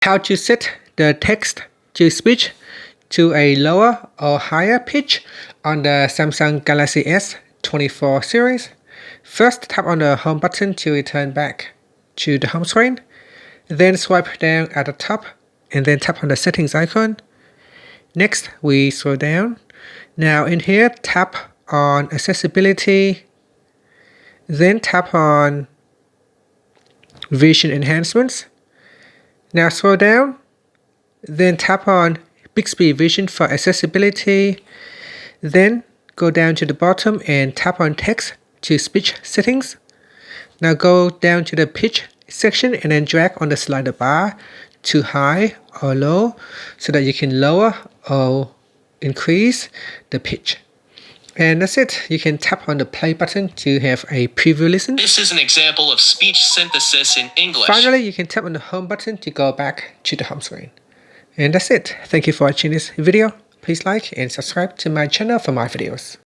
How to set the text to speech to a lower or higher pitch on the Samsung Galaxy S24 series. First, tap on the home button to return back to the home screen. Then swipe down at the top and then tap on the settings icon. Next, we scroll down. Now in here, tap on accessibility. Then tap on vision enhancements. Now scroll down. Then tap on Bixby Vision for accessibility. Then go down to the bottom and tap on text to speech settings. Now go down to the pitch section and then drag on the slider bar to high or low so that you can lower or increase the pitch. And that's it. You can tap on the play button to have a preview listen. This is an example of speech synthesis in English. Finally, you can tap on the home button to go back to the home screen. And that's it. Thank you for watching this video. Please like and subscribe to my channel for more videos.